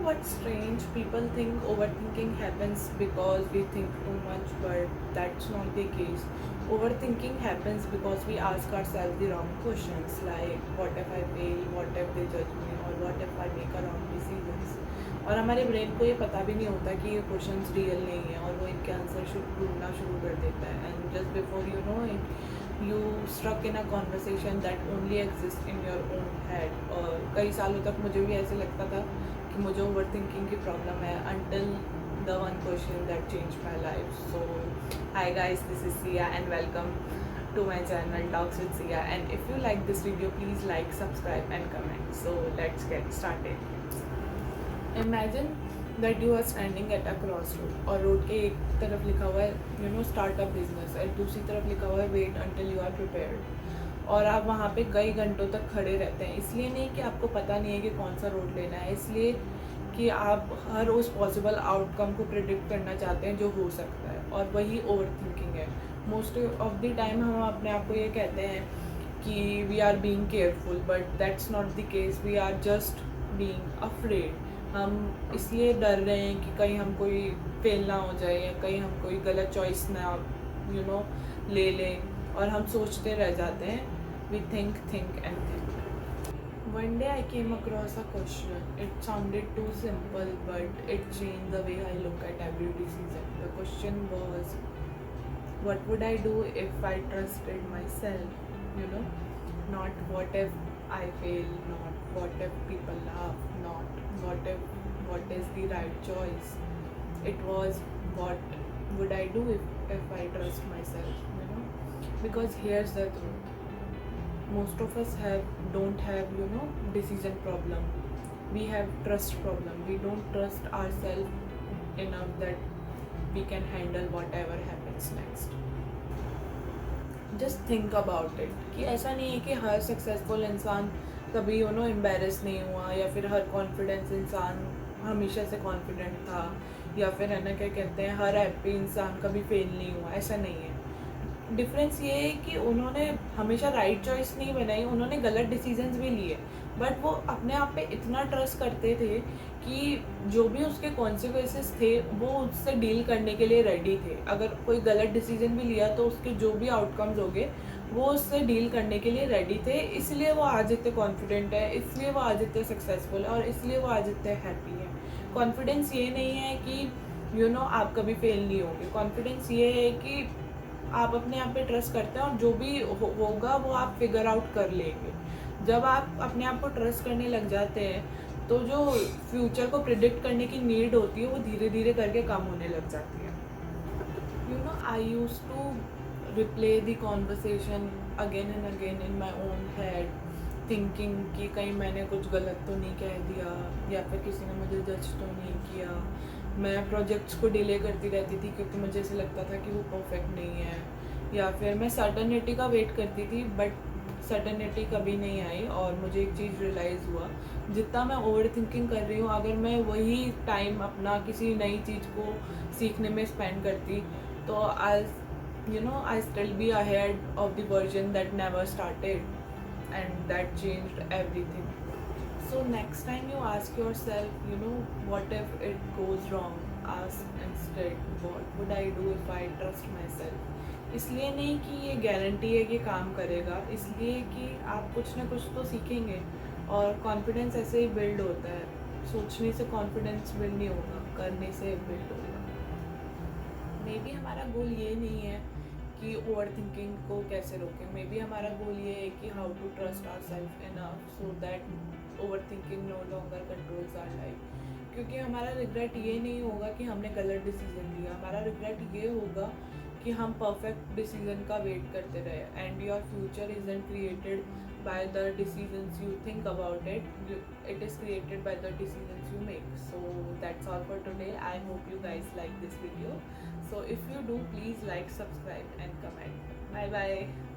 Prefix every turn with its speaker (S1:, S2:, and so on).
S1: what's strange? People think overthinking happens because we think too much, but that's not the case. Overthinking happens because we ask ourselves the wrong questions, like what if I fail, what if they judge me, or what if I make a wrong decisions. और हमारे brain को ये पता भी नहीं होता कि ये क्वेश्चंस रियल नहीं है और वो इनके आंसर ढूंढना शुरू कर देता है and just before you know it you struck in a conversation that only exist in your own head. और कई सालों तक मुझे भी ऐसे लगता था कि मुझे ओवर थिंकिंग की प्रॉब्लम है until the one question that changed my life. So hi guys, this is Sia and welcome to my channel Talks with Sia, and if you like this video please like, subscribe and comment. So let's get started. Imagine that you are standing at a crossroad और road के एक तरफ लिखा हुआ है you know startup business और दूसरी तरफ लिखा हुआ है wait until you are prepared. और आप वहाँ पे कई घंटों तक खड़े रहते हैं, इसलिए नहीं कि आपको पता नहीं है कि कौन सा रोड लेना है, इसलिए कि आप हर उस पॉसिबल आउटकम को प्रिडिक्ट करना चाहते हैं जो हो सकता है. और वही ओवर थिंकिंग है. मोस्ट ऑफ द टाइम हम अपने आप को ये कहते हैं कि we are being careful, but that's not the case. We are just being afraid. हम इसलिए डर रहे हैं कि कहीं हम कोई फेल ना हो जाए या कहीं हम कोई गलत चॉइस ना यू नो ले लें और हम सोचते रह जाते हैं. We think and think. One day I came across a question. It sounded too simple, but it changed the way I look at every decision. The question was, what would I do if I trusted myself? You know, not what if I fail, not what if people laugh, not what is the right choice. It was what would I do if I trust myself, you know? Because here's the truth. Most of us don't have decision problem. We have trust problem. We don't trust ourselves enough that we can handle whatever happens next. Just think about it कि ऐसा नहीं है कि हर successful इंसान कभी embarrass नहीं हुआ या फिर हर कॉन्फिडेंस इंसान हमेशा से कॉन्फिडेंट था या फिर है ना क्या कहते हैं हर हैप्पी इंसान कभी फेल नहीं हुआ. ऐसा नहीं है. डिफरेंस ये है कि उन्होंने हमेशा राइट चॉइस नहीं बनाई, उन्होंने गलत डिसीजंस भी लिए, बट वो अपने आप पे इतना ट्रस्ट करते थे कि जो भी उसके कॉन्सिक्वेंसेस थे वो उससे डील करने के लिए रेडी थे. अगर कोई गलत डिसीजन भी लिया तो उसके जो भी आउटकम्स होंगे वो उससे डील करने के लिए रेडी थे. इसलिए वो आज इतने कॉन्फिडेंट है, इसलिए वो आज इतने सक्सेसफुल है और इसलिए वो आज इतने हैप्पी है. कॉन्फिडेंस ये नहीं है कि आप कभी फेल नहीं होंगे. कॉन्फिडेंस ये है कि आप अपने आप पे ट्रस्ट करते हैं और जो भी होगा वो आप फिगर आउट कर लेंगे. जब आप अपने आप को ट्रस्ट करने लग जाते हैं तो जो फ्यूचर को प्रिडिक्ट करने की नीड होती है वो धीरे धीरे करके कम होने लग जाती है. I used to replay the conversation again and again in my own head, thinking कि कहीं मैंने कुछ गलत तो नहीं कह दिया या फिर किसी ने मुझे जज तो नहीं किया. मैं प्रोजेक्ट्स को डिले करती रहती थी क्योंकि मुझे ऐसे लगता था कि वो परफेक्ट नहीं है, या फिर मैं सर्टनिटी का वेट करती थी बट सर्टनिटी कभी नहीं आई. और मुझे एक चीज़ रियलाइज़ हुआ, जितना मैं ओवर थिंकिंग कर रही हूँ अगर मैं वही टाइम अपना किसी नई चीज़ को सीखने में स्पेंड करती तो I still be ahead of the version that never started and that changed everything. So next time you ask yourself, what if it goes wrong? Ask instead, what would I do if I trust myself? इसलिए नहीं कि ये guarantee है कि काम करेगा, इसलिए कि आप कुछ ना कुछ तो सीखेंगे. और कॉन्फिडेंस ऐसे ही बिल्ड होता है. सोचने से कॉन्फिडेंस बिल्ड नहीं होगा, करने से बिल्ड होगा. मे बी हमारा गोल ये नहीं है कि ओवर थिंकिंग को कैसे रोकें. मे बी हमारा गोल ये है कि how to trust our self enough so that overthinking no longer controls our life. क्योंकि हमारा रिग्रेट ये नहीं होगा कि हमने गलत डिसीजन लिया, हमारा रिग्रेट ये होगा कि हम परफेक्ट डिसीजन का वेट करते रहे. And your future isn't created by the decisions you think about it, it is created by the decisions you make. So that's all for today. I hope you guys like this video. So if you do, please like, subscribe and comment. Bye bye.